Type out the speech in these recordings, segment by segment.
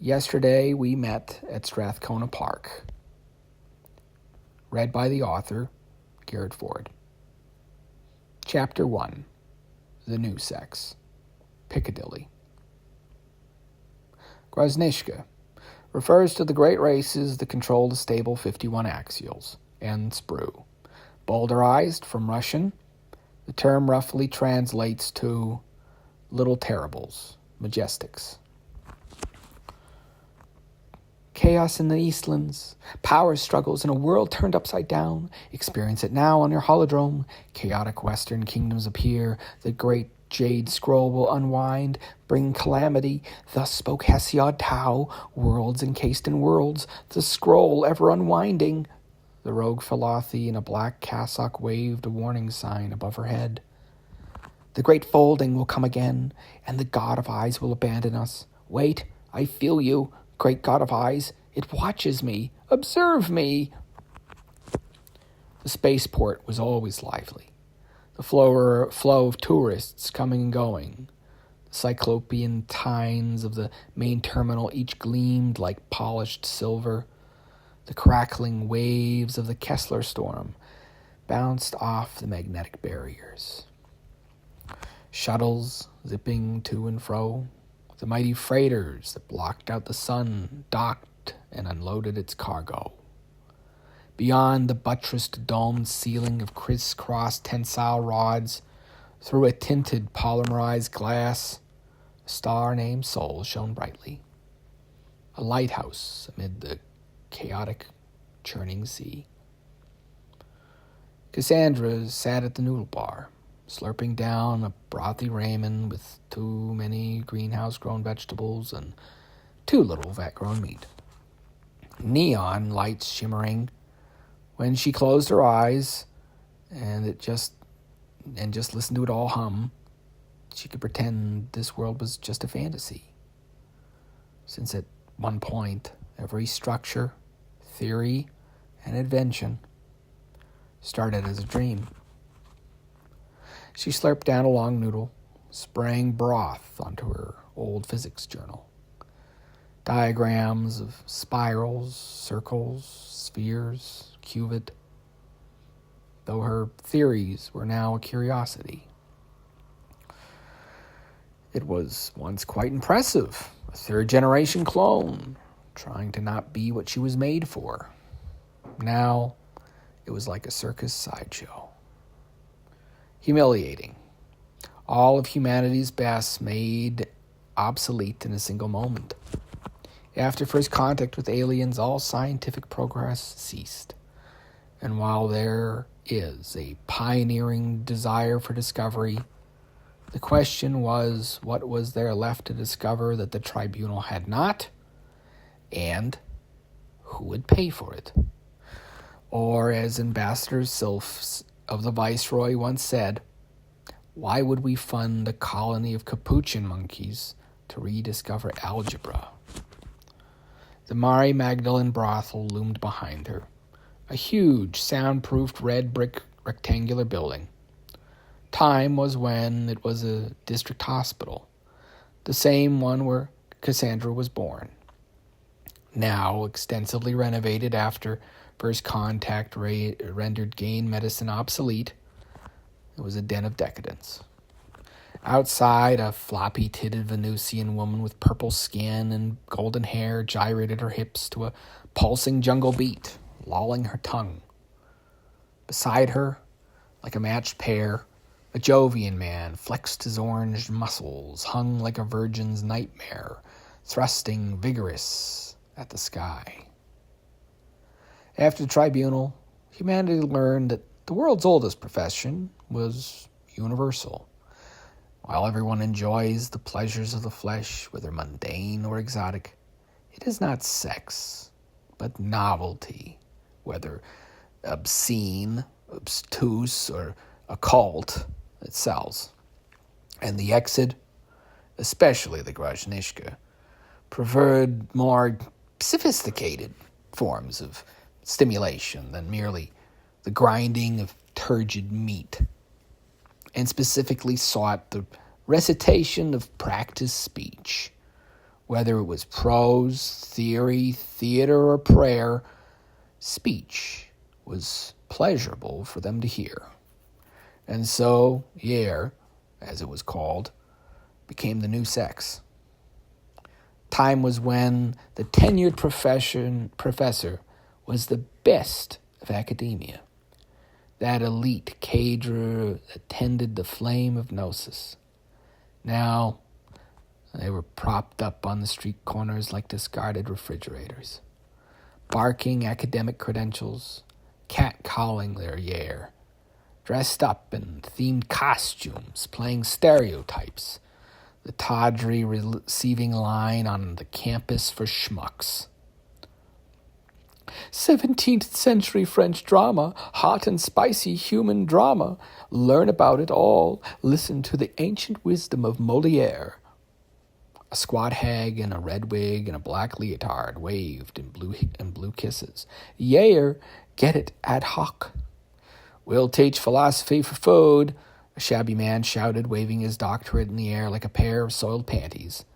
Yesterday we met at Strathcona Park. Read by the author, Garret. Chapter 1. The New Sex. Piccadilly. Groznyshka refers to the great races that control the stable 51 axials, and sprue. Bowdlerized from Russian, the term roughly translates to little terribles, majestics. Chaos in the Eastlands, power struggles in a world turned upside down. Experience it now on your holodrome. Chaotic western kingdoms appear. The great jade scroll will unwind, bring calamity. Thus spoke Hesiod Tau, worlds encased in worlds, the scroll ever unwinding. The rogue Philothi in a black cassock waved a warning sign above her head. The great folding will come again, and the god of eyes will abandon us. Wait, I feel you. Great God of eyes, it watches me. Observe me. The spaceport was always lively. The flow of tourists coming and going. The cyclopean tines of the main terminal each gleamed like polished silver. The crackling waves of the Kessler storm bounced off the magnetic barriers. Shuttles zipping to and fro. The mighty freighters that blocked out the sun docked and unloaded its cargo. Beyond the buttressed domed ceiling of crisscross tensile rods, through a tinted polymerized glass, a star named Sol shone brightly. A lighthouse amid the chaotic, churning sea. Cassandra sat at the noodle bar, slurping down a brothy ramen with too many greenhouse-grown vegetables and too little vat-grown meat. Neon lights shimmering. When she closed her eyes and just listened to it all hum, she could pretend this world was just a fantasy. Since at one point, every structure, theory, and invention started as a dream. She slurped down a long noodle, spraying broth onto her old physics journal. Diagrams of spirals, circles, spheres, cuvit, though her theories were now a curiosity. It was once quite impressive, a third-generation clone, trying to not be what she was made for. Now, it was like a circus sideshow. Humiliating. All of humanity's best made obsolete in a single moment. After first contact with aliens, all scientific progress ceased. And while there is a pioneering desire for discovery, the question was, what was there left to discover that the tribunal had not? And who would pay for it? Or, as Ambassador Sylph of the Viceroy once said, why would we fund a colony of capuchin monkeys to rediscover algebra? The Mary Magdalene brothel loomed behind her, a huge, soundproofed red brick rectangular building. Time was when it was a district hospital, the same one where Cassandra was born. Now extensively renovated after first contact rendered gain medicine obsolete, it was a den of decadence. Outside, a floppy-titted Venusian woman with purple skin and golden hair gyrated her hips to a pulsing jungle beat, lolling her tongue. Beside her, like a matched pair, a Jovian man flexed his orange muscles, hung like a virgin's nightmare, thrusting vigorous at the sky. After the tribunal, humanity learned that the world's oldest profession was universal. While everyone enjoys the pleasures of the flesh, whether mundane or exotic, it is not sex, but novelty, whether obscene, obtuse, or occult, that sells. And the exit, especially the Groznyshka, preferred more sophisticated forms of stimulation than merely the grinding of turgid meat, and specifically sought the recitation of practiced speech, Whether it was prose, theory, theater, or prayer, speech was pleasurable for them to hear. And so, Yare, as it was called, became the new sex. Time was when the tenured professor was the best of academia. That elite cadre attended the flame of gnosis. Now, they were propped up on the street corners like discarded refrigerators, barking academic credentials, cat-calling their Yare, dressed up in themed costumes, playing stereotypes, the tawdry receiving line on the campus for schmucks. 17th century French drama, hot and spicy human drama. Learn about it all. Listen to the ancient wisdom of Molière. A squat hag in a red wig and a black leotard waved in blue kisses. Yare, get it ad hoc. We'll teach philosophy for food, a shabby man shouted, waving his doctorate in the air like a pair of soiled panties.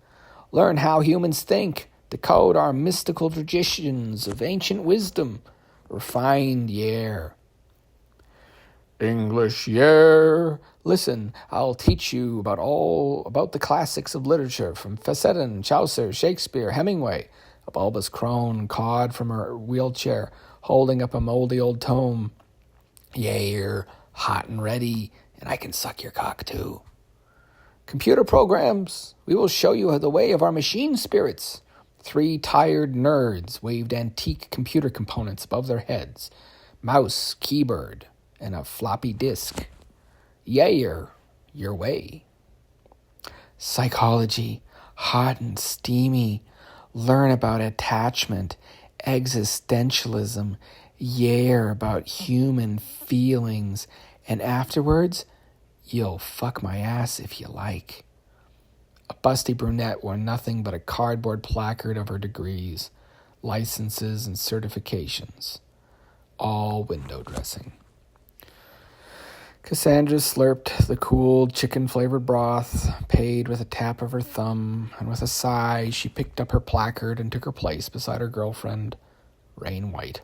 Learn how humans think, decode our mystical traditions of ancient wisdom, refined Yare. English Yare. Listen, I'll teach you about the classics of literature, from Facetton, Chaucer, Shakespeare, Hemingway. A bulbous crone cawed from her wheelchair, holding up a moldy old tome. Yare, hot and ready, and I can suck your cock too. Computer programs, we will show you the way of our machine spirits. 3 tired nerds waved antique computer components above their heads. Mouse, keyboard, and a floppy disk. Yare, your way. Psychology, hot and steamy. Learn about attachment, existentialism, Yare about human feelings, and afterwards, you'll fuck my ass if you like. A busty brunette wore nothing but a cardboard placard of her degrees, licenses, and certifications, all window dressing. Cassandra slurped the cool chicken-flavored broth, paid with a tap of her thumb, and with a sigh, she picked up her placard and took her place beside her girlfriend, Rain White,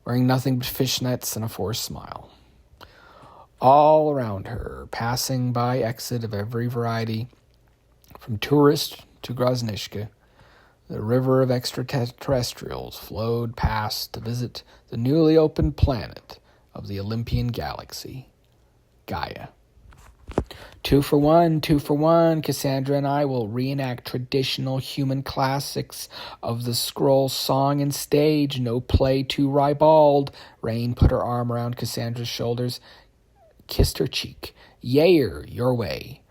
wearing nothing but fishnets and a forced smile. All around her, passing by exit of every variety, from tourist to Grosnishka, the river of extraterrestrials flowed past to visit the newly opened planet of the Olympian galaxy, Gaia. 2 for 1, 2 for 1. Cassandra and I will reenact traditional human classics of the scroll song and stage. No play too ribald. Rain put her arm around Cassandra's shoulders, kissed her cheek. Yare, your way.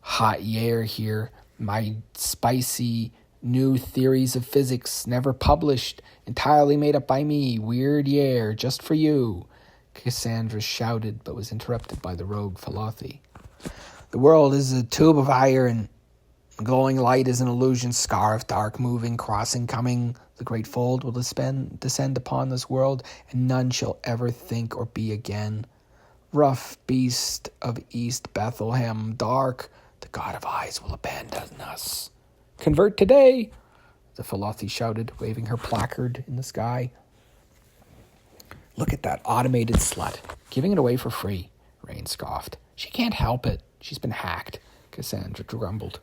Hot Yare here. My spicy new theories of physics, never published, entirely made up by me. Weird Yare, just for you. Cassandra shouted, but was interrupted by the rogue Philothi. The world is a tube of iron. Glowing light is an illusion, scarf, dark, moving, crossing, coming. The great fold will descend upon this world, and none shall ever think or be again. Rough beast of East Bethlehem, dark, the God of eyes will abandon us. Convert today, the Philothi shouted, waving her placard in the sky. Look at that automated slut, giving it away for free, Rain scoffed. She can't help it. She's been hacked, Cassandra grumbled.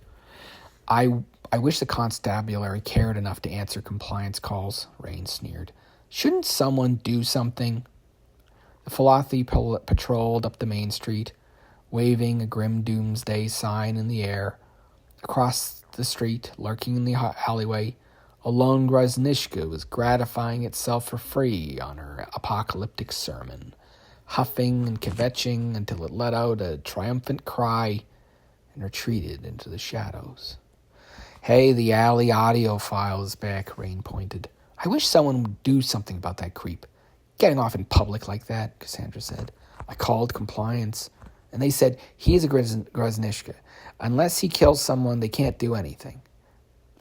I wish the constabulary cared enough to answer compliance calls, Rain sneered. Shouldn't someone do something? The Philothi patrolled up the main street, waving a grim doomsday sign in the air. Across the street, lurking in the alleyway, a lone Grosnishka was gratifying itself for free on her apocalyptic sermon, huffing and kvetching until it let out a triumphant cry and retreated into the shadows. Hey, the alley audiophile is back, Rain pointed. I wish someone would do something about that creep. Getting off in public like that, Cassandra said. I called compliance, and they said he's a Grosnishka. Unless he kills someone, they can't do anything.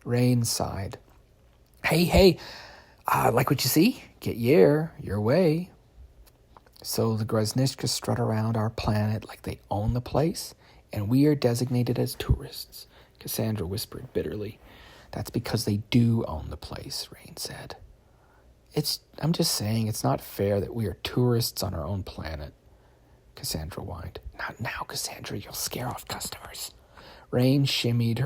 Rain sighed. Hey, like what you see? Get your way. So the Grosnishkas strut around our planet like they own the place, and we are designated as tourists, Cassandra whispered bitterly. That's because they do own the place, Rain said. I'm just saying it's not fair that we are tourists on our own planet, Cassandra whined. Not now, Cassandra, you'll scare off customers. Rain shimmied,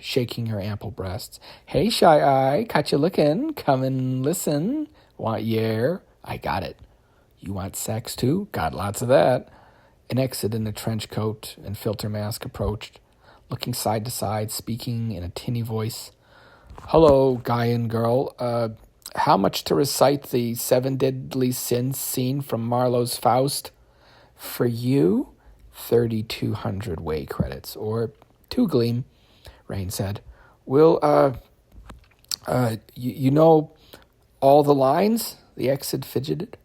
shaking her ample breasts. Hey, Shy Eye, caught you looking. Come and listen. Want yer? I got it. You want sex too? Got lots of that. An exit in a trench coat and filter mask approached, looking side to side, speaking in a tinny voice. Hello, guy and girl. How much to recite the 7 deadly sins scene from Marlowe's Faust? For you, 3,200 way credits, or 2 gleam, Rain said. Will, you know all the lines? The exit fidgeted.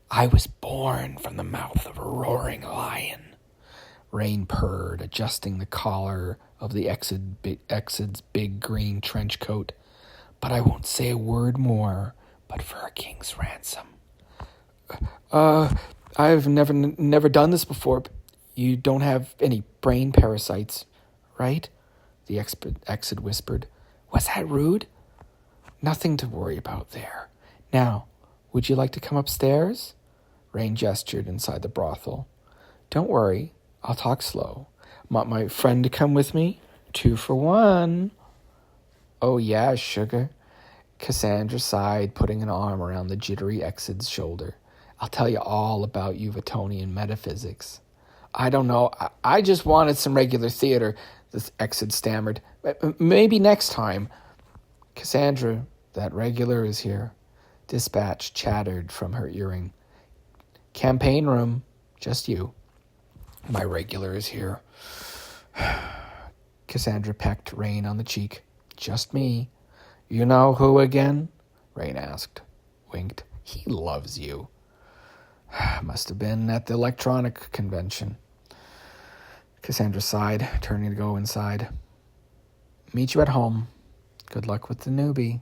I was born from the mouth of a roaring lion. Rain purred, adjusting the collar of the exit's big green trench coat. But I won't say a word more, but for a king's ransom. I've never done this before. But you don't have any brain parasites, right? The exit whispered. Was that rude? Nothing to worry about there. Now, would you like to come upstairs? Rain gestured inside the brothel. Don't worry, I'll talk slow. Want my friend to come with me? 2 for 1. Oh yeah, sugar. Cassandra sighed, putting an arm around the jittery exit's shoulder. I'll tell you all about Uvatonian metaphysics. I don't know. I just wanted some regular theater, the exit stammered. Maybe next time. Cassandra, that regular is here. Dispatch chattered from her earring. Campaign room, just you. My regular is here. Cassandra pecked Rain on the cheek. Just me. You know who again? Rain asked. Winked. He loves you. Must have been at the electronic convention. Cassandra sighed, turning to go inside. Meet you at home. Good luck with the newbie.